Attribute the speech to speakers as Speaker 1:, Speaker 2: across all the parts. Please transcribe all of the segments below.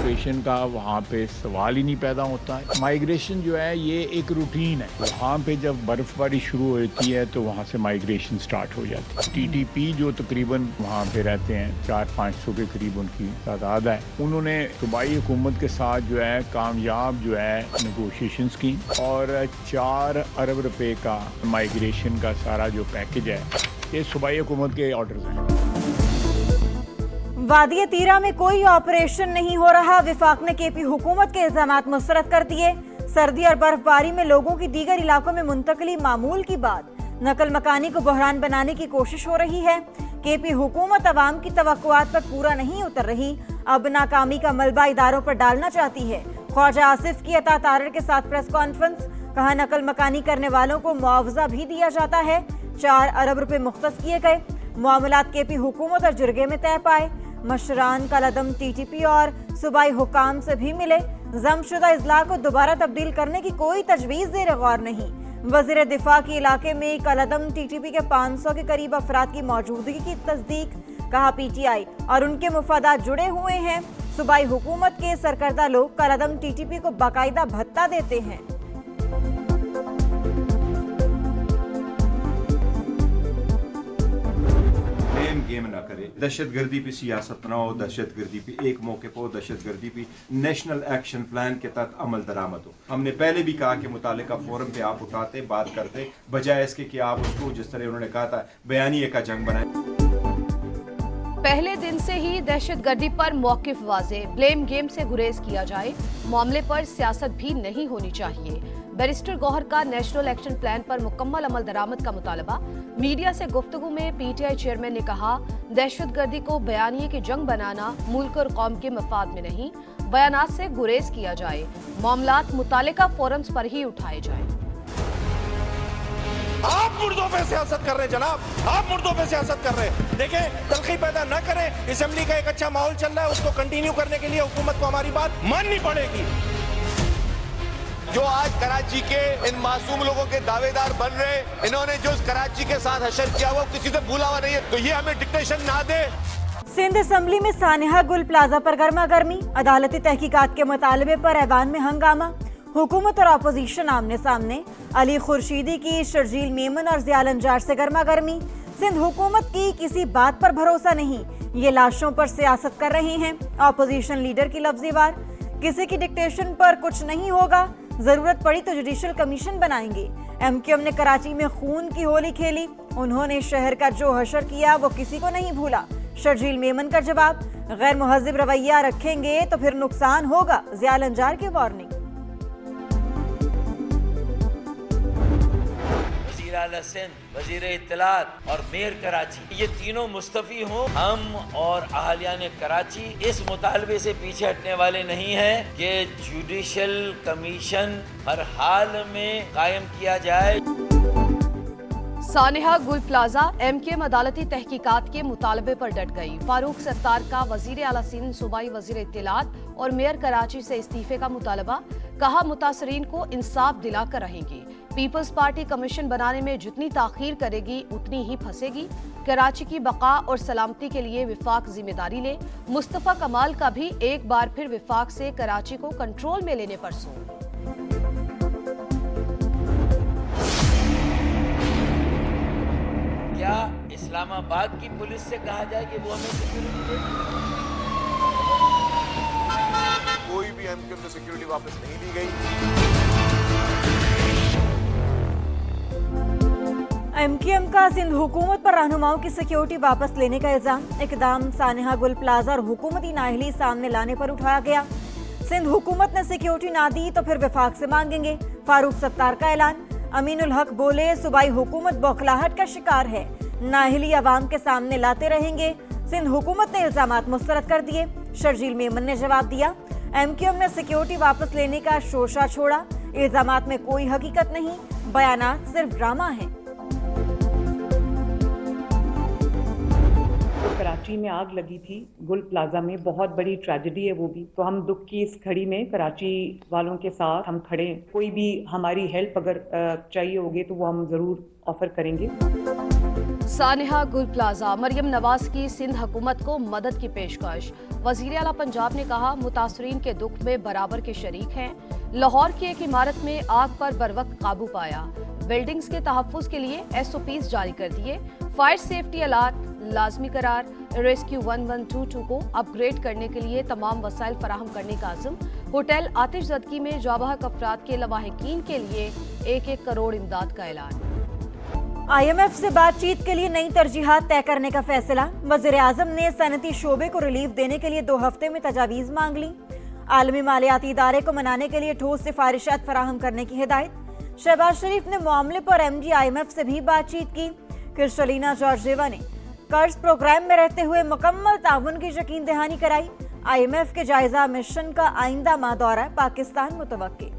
Speaker 1: Operation का वहाँ पे सवाल ही नहीं पैदा होता है। माइग्रेशन जो है ये एक रूटीन है, वहाँ पे जब बर्फबारी शुरू होती है तो वहाँ से माइग्रेशन स्टार्ट हो जाती है। टीटीपी जो तकरीबन वहाँ पे रहते हैं 400-500 के करीब उनकी तादाद है, उन्होंने सूबाई हुकूमत के साथ जो है कामयाब जो है नेगोशिएशंस की और 4 अरब रुपए का माइग्रेशन का सारा जो पैकेज है ये सूबाई हुकूमत के ऑर्डर्स हैं।
Speaker 2: वादी तीरा में कोई ऑपरेशन नहीं हो रहा, विफाक ने केपी हुकूमत के इल्जामात मुस्तरद कर दिए। सर्दी और बर्फबारी में लोगों की दीगर इलाकों में मुंतकली मामूल की बात, नकल मकानी को बहरान बनाने की कोशिश हो रही है। केपी हुकूमत अवाम की तवक्कुआत पर पूरा नहीं उतर रही, अब नाकामी का मलबा इदारों पर डालना चाहती है। ख्वाजा आसिफ की अता तारर के साथ प्रेस कॉन्फ्रेंस, कहा नकल मकानी करने वालों को मुआवजा भी दिया जाता है। 4 अरब रुपए मुख्तस किए गए। मामलात केपी हुकूमत और जुर्गे में तय पाए। मशरान कलअदम टीटीपी और सूबाई हुकाम से भी मिले। जमशुदा इजला को दोबारा तब्दील करने की कोई तजवीज़ ज़ेर गौर नहीं। वज़ीर दिफा के इलाके में कलअदम टीटीपी के 500 के करीब अफराद की मौजूदगी की तस्दीक, कहा पीटीआई और उनके मुफादात जुड़े हुए हैं। सूबाई हुकूमत के सरकर्दा लोग कलअदम टीटीपी को बाकायदा भत्ता देते हैं।
Speaker 3: गेम ना करे, दहशतगर्दी पे सियासत ना हो, दहशतगर्दी पे एक मौके पर दहशतगर्दी पे नेशनल एक्शन प्लान के तहत अमल दरामद हो। हमने पहले भी कहा कि मुतालिका फोरम पे आप उठाते बात करते, बजाय इसके कि आप उसको जिस तरह उन्होंने कहा था बयानिए का जंग बनाए।
Speaker 4: पहले दिन से ही दहशतगर्दी पर मौकिफ वाज़े, ब्लेम गेम से गुरेज किया जाए, मामले पर सियासत भी नहीं होनी चाहिए। बैरिस्टर गौहर का नेशनल एक्शन प्लान पर मुकम्मल अमल दरामद का मुतालबा। मीडिया से गुफ्तगू में पीटीआई चेयरमैन ने कहा, दहशतगर्दी को बयानिए की जंग बनाना मुल्क और कौम के मफाद में नहीं, बयानात से गुरेज किया जाए, मामलात मुतालिका फोरम्स पर ही उठाए जाए।
Speaker 5: आप मुर्दों पे सियासत कर रहे हैं जनाब, आप मुर्दों पे सियासत कर रहे हैं। देखें, तलखी पैदा न करें। असेंबली का एक अच्छा माहौल चल रहा है, उसको कंटिन्यू करने के लिए हुकूमत को हमारी बात माननी पड़ेगी। जो आज कराची के इन मासूम लोगों के दावेदार बन रहे, इन्होंने जो कराची के साथ हशर किया वो किसी से भूला हुआ नहीं है, तो ये हमें डिक्टेशन ना दे।
Speaker 2: सिंध असेंबली में सानिहा गुल प्लाजा पर गर्मा गर्मी, अदालती तहकीकात के मुतालबे पर ऐवान में हंगामा, हुकूमत और अपोजिशन आमने सामने। अली खुर्शीदी की शर्जील मेमन और ज़ियाल अंजार से गर्मा गर्मी। सिंध हुकूमत की किसी बात पर भरोसा नहीं, ये लाशों पर सियासत कर रहे हैं। अपोजिशन लीडर की लफ्जी वार, किसी की डिक्टेशन पर कुछ नहीं होगा, जरूरत पड़ी तो जुडिशल कमीशन बनाएंगे। एमक्यूएम ने कराची में खून की होली खेली, उन्होंने शहर का जो हशर किया वो किसी को नहीं भूला। शर्जील मेमन का जवाब, गैर मुहज़्ज़िब रवैया रखेंगे तो फिर नुकसान होगा, ज़ियाल अंजार की वार्निंग।
Speaker 6: वज़ीर आला सिंध, वज़ीर इत्तलात और मेयर कराची, ये तीनों मुस्तफ़ी हों, हम और अहलियान कराची इस मुतालबे से पीछे हटने वाले नहीं हैं कि जुडिशल कमीशन हर हाल में कायम किया जाए।
Speaker 4: सानिहा गुल प्लाजा एमकेएम अदालती तहकीकात के मुतालबे पर डट गई। फारूक सत्तार का वज़ीर आला सिंध, सूबाई वज़ीर इत्तलात और मेयर कराची से इस्तीफे का मुतालबा, कहा मुतासरीन को इंसाफ दिलाकर रहेंगी। पीपल्स पार्टी कमीशन बनाने में जितनी ताखीर करेगी उतनी ही फंसेगी। कराची की बका और सलामती के लिए विफाक जिम्मेदारी ले। मुस्तफ़ा कमाल का भी एक बार फिर विफाक से कराची को कंट्रोल में लेने पर जोर।
Speaker 6: क्या इस्लामाबाद की पुलिस से कहा जाए कि वो हमें सिक्योरिटी दे?
Speaker 5: कोई भी एमक्यूएम से सिक्योरिटी वापस नहीं ली गई।
Speaker 2: एमक्यूएम का सिंध हुकूमत पर रहनुमाओं की सिक्योरिटी वापस लेने का इल्जाम, इकदाम सानिहा गुल प्लाजा और हुकूमती नाअहली सामने लाने पर उठाया गया। सिंध हुकूमत ने सिक्योरिटी ना दी तो फिर विफाक से मांगेंगे, फारूक सत्तार का ऐलान। अमीनुल हक बोले, सूबाई हुकूमत बौखलाहट का शिकार है, नाअहली अवाम के सामने लाते रहेंगे। सिंध हुकूमत ने इल्जामात मुस्तरद कर दिए। शर्जील मेमन ने जवाब दिया, एमक्यूएम ने सिक्योरिटी वापस लेने का शोशा छोड़ा, इल्जामात में कोई हकीकत नहीं, बयानात सिर्फ ड्रामा है।
Speaker 7: कराची में आग लगी थी गुल प्लाजा में, बहुत बड़ी ट्रेजेडी है वो भी। तो हम दुख की इस घड़ी में कराची वालों के साथ हम खड़े हैं। कोई भी हमारी हेल्प अगर चाहिए होगी तो वो हम ज़रूर ऑफर करेंगे।
Speaker 4: सानिहा गुल प्लाजा, मरियम नवाज की सिंध हुकूमत को मदद की पेशकश। वजीर आला पंजाब ने कहा मुतासरीन के दुख में बराबर के शरीक हैं। लाहौर की एक इमारत में आग पर बरवक्त काबू पाया। बिल्डिंग्स के तहफ़्फ़ुज़ के लिए SOPs जारी कर दिए। फायर सेफ्टी अलर्ट लाजमी करार। रेस्क्यू 1122 को अपग्रेड करने के लिए तमाम वसाइल फराहम करने का आज़म। होटल आतिशज़दगी में जाबहक अफराद के लवाहिकीन के लिए 1-1 करोड़ इमदाद का ऐलान।
Speaker 2: IMF से बातचीत के लिए नई तरजीहात तय करने का फैसला। वज़ीर आज़म ने सनती शोबे को रिलीफ देने के लिए 2 हफ्ते में तजावीज़ मांग ली। आलमी मालियाती इदारे को मनाने के लिए ठोस सिफारिशात फराहम करने की हिदायत। शहबाज शरीफ ने मामले पर MD IMF से भी बातचीत की। क्रिस्टलिना जॉर्जिएवा ने कर्ज प्रोग्राम में रहते हुए मुकम्मल ताउन की यकीन दहानी कराई। IMF के जायजा मिशन का आइंदा माह दौरा पाकिस्तान मुतवक्किल।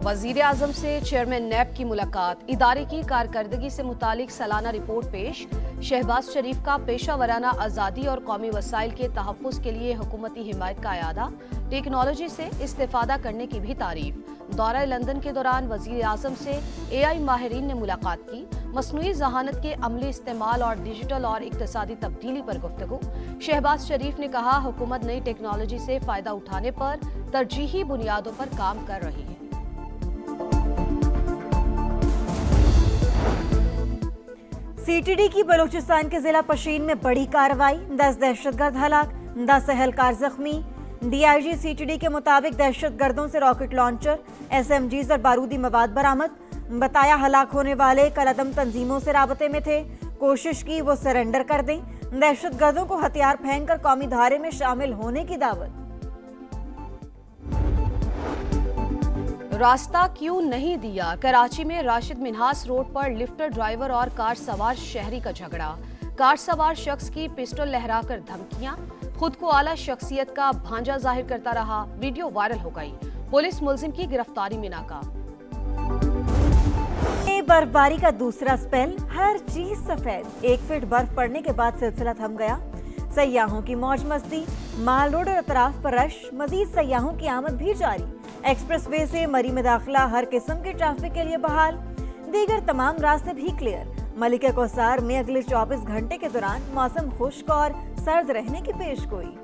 Speaker 4: वज़ीर आज़म से चेयरमैन नैब की मुलाकात। इदारे की कारकर्दगी से मुतालिक सालाना रिपोर्ट पेश। शहबाज शरीफ का पेशा वराना आज़ादी और कौमी वसाइल के तहफ़्फ़ुज़ के लिए हुकूमती हिमायत का अयादा। टेक्नोलॉजी से इस्तेफादा करने की भी तारीफ। दौरा लंदन के दौरान वज़ीर आज़म से AI माहिरीन ने मुलाकात की। मसनूई ज़हानत के अमली इस्तेमाल और डिजिटल और इक़्तिसादी तब्दीली पर गुफ्तगू। शहबाज शरीफ ने कहा हुकूमत नई टेक्नोलॉजी से फ़ायदा उठाने पर तरजीही बुनियादों पर काम कर रही है।
Speaker 2: CTD की बलूचिस्तान के जिला पशीन में बड़ी कार्रवाई। 10 दहशतगर्द हलाक, 10 एहलकार जख्मी। DIG CTD के मुताबिक दहशतगर्दों से रॉकेट लॉन्चर, SMGs और बारूदी मवाद बरामद। बताया हलाक होने वाले कलअदम तंजीमों से राबते में थे। कोशिश की वो सरेंडर कर दें। दहशतगर्दों को हथियार फेंक कर कौमी धारे में शामिल होने की दावत।
Speaker 4: रास्ता क्यों नहीं दिया? कराची में राशिद मिन्हास रोड पर लिफ्टर ड्राइवर और कार सवार शहरी का झगड़ा। कार सवार शख्स की पिस्टल लहराकर धमकियां। खुद को आला शख्सियत का भांजा जाहिर करता रहा। वीडियो वायरल हो गई। पुलिस मुलजिम की गिरफ्तारी में नाकाम।
Speaker 2: बर्फबारी का दूसरा स्पेल, हर चीज सफेद। 1 फीट बर्फ पड़ने के बाद सिलसिला थम गया। सयाहों की मौज मस्ती। माल रोड और अतराफ पर रश। मजीद सयाहों की आमद भी जारी। एक्सप्रेस वे से मरी में दाखिला हर किस्म के ट्रैफिक के लिए बहाल। दीगर तमाम रास्ते भी क्लियर। मलिका कौसार में अगले 24 घंटे के दौरान मौसम खुश्क और सर्द रहने की पेशगोई।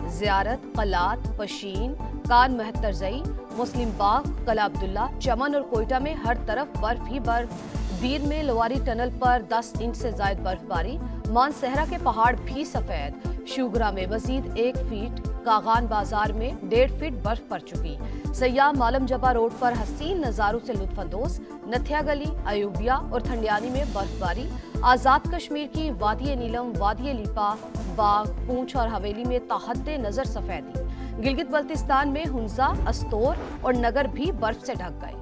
Speaker 4: ज़ियारत, कलात, पशीन, कान महतरजई, मुस्लिम बाग, कला अब्दुल्ला, चमन और कोयटा में हर तरफ बर्फ ही बर्फ। बीर में लोवारी टनल पर 10 इंच से ज्यादा बर्फबारी। मानसहरा के पहाड़ भी सफेद। शुगरा में मजीद 1 फीट। कागान बाजार में 1.5 फीट बर्फ पड़ चुकी। सयाह मालम जबा रोड पर हसीन नजारों से लुत्फानंदोज। नथिया गली, अयूबिया और ठंडियानी में बर्फबारी। आजाद कश्मीर की वादी नीलम, वादी लीपा, बाग, पूंछ और हवेली में ताहद्दे नजर सफेदी। गिलगित बल्तिस्तान में हुंजा, अस्तोर और नगर भी बर्फ से ढक गए।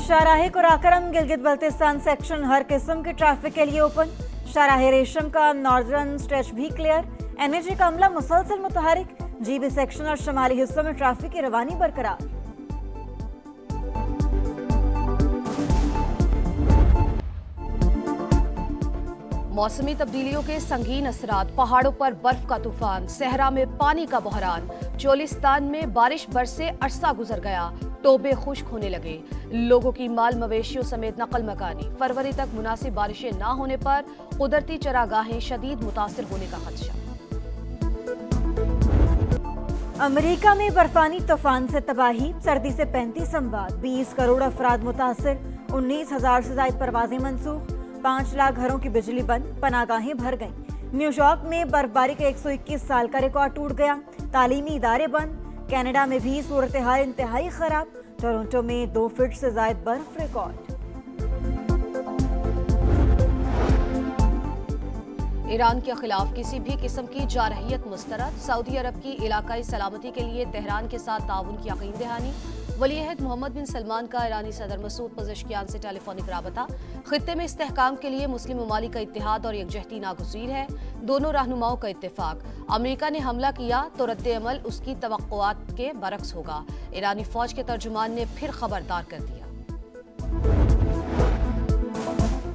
Speaker 2: शाहराहे कुराकरम गिलगित बल्तिस्तान सेक्शन हर किस्म के ट्रैफिक के लिए ओपन। शाहराहे रेशम का नॉर्दर्न स्ट्रेच भी क्लियर। NH का अमला मुसलसल मुतहरिक। GB सेक्शन और शमाली हिस्सों में ट्रैफिक की रवानी बरकरार।
Speaker 4: मौसमी तब्दीलियों के संगीन असरात। पहाड़ों पर बर्फ का तूफान। सहरा में पानी का बहरान। चोलिस्तान में बारिश बरसे अरसा गुजर गया। टोबे खुश्क होने लगे। लोगों की माल मवेशियों समेत नकल मकानी। फरवरी तक मुनासिब बारिशें न होने पर कुदरती चरागाहें शदीद मुतासिर होने का खदशा।
Speaker 2: अमेरिका में बर्फानी तूफान से तबाही। सर्दी से 35 अमवात। 20 करोड़ अफराद मुतासिर। 19,000 से ज्यादा परवाजें मनसूख। 5 लाख घरों की बिजली बंद। पनागाहें भर गईं। न्यूयॉर्क में बर्फबारी का 121 साल का रिकॉर्ड टूट गया। तालीमी इदारे बंद। कनाडा में भी सूरत हाल इंतहाई खराब। टोरंटो में 2 फीट से ज्यादा बर्फ रिकॉर्ड।
Speaker 4: ایران کے خلاف کسی بھی قسم کی جارحیت مسترد، سعودی عرب کی علاقائی سلامتی کے لیے تہران کے ساتھ تعاون کی یقین دہانی، ولی عہد محمد بن سلمان کا ایرانی صدر مسعود پزشکیان سے ٹیلی فونک رابطہ، خطے میں استحکام کے لیے مسلم ممالک کا اتحاد اور یکجہتی ناگزیر ہے، دونوں رہنماؤں کا اتفاق، امریکہ نے حملہ کیا تو رد عمل اس کی توقعات کے برعکس ہوگا، ایرانی فوج کے ترجمان نے پھر خبردار کر دیا۔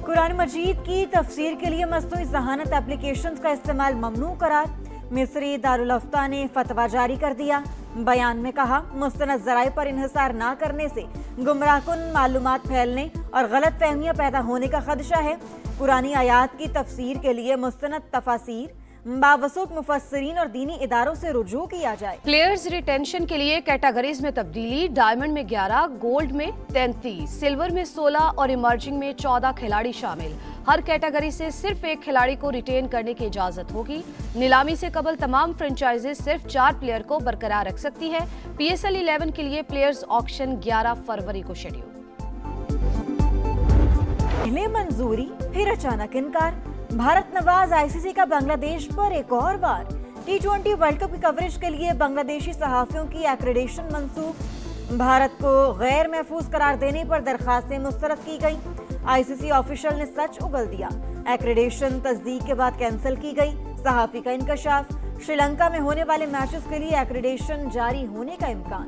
Speaker 2: قرآن مجید کی تفسیر کے لیے مصنوعی ذہانت اپلیکیشنز کا استعمال ممنوع قرار، مصری دارالفتہ نے فتویٰ جاری کر دیا۔ بیان میں کہا مستند ذرائع پر انحصار نہ کرنے سے گمراہ کن معلومات پھیلنے اور غلط فہمیاں پیدا ہونے کا خدشہ ہے۔ قرآنی آیات کی تفسیر کے لیے مستند تفاسیر باوسعت مفسرین اور دینی اداروں سے رجوع کیا جائے۔
Speaker 4: پلیئرز ریٹینشن کے لیے کیٹیگریز میں تبدیلی، ڈائمنڈ میں 11، گولڈ میں 33، سلور میں 16 اور ایمرجنگ میں 14 کھلاڑی شامل۔ ہر کیٹیگری سے صرف ایک کھلاڑی کو ریٹین کرنے کی اجازت ہوگی۔ نیلامی سے قبل تمام فرنچائزز صرف 4 پلیئر کو برقرار رکھ سکتی ہے۔ پی ایس ایل 11 کے لیے پلیئرز آکشن 11 فروری کو شیڈول۔
Speaker 2: پہلے منظوری پھر اچانک انکار، بھارت نواز آئی سی سی کا بنگلہ دیش پر ایک اور بار۔ T20 ورلڈ کپ کی کوریج کے لیے بنگلہ دیشی صحافیوں کی ایکریڈیشن منسوخ، بھارت کو غیر محفوظ قرار دینے پر درخواستیں مسترد کی گئی۔ آئی سی سی آفیشل نے سچ اگل دیا، ایکریڈیشن تصدیق کے بعد کینسل کی گئی۔ صحافی کا انکشاف، شری لنکا میں ہونے والے میچز کے لیے ایکریڈیشن جاری ہونے کا امکان۔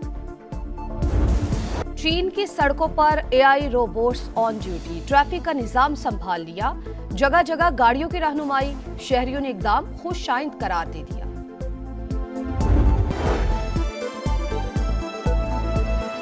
Speaker 4: چین کی سڑکوں پر اے آئی روبوٹس آن ڈیوٹی، ٹریفک کا نظام سنبھال لیا، جگہ جگہ گاڑیوں کی رہنمائی، شہریوں نے اقدام خوش آئند قرار دے دیا۔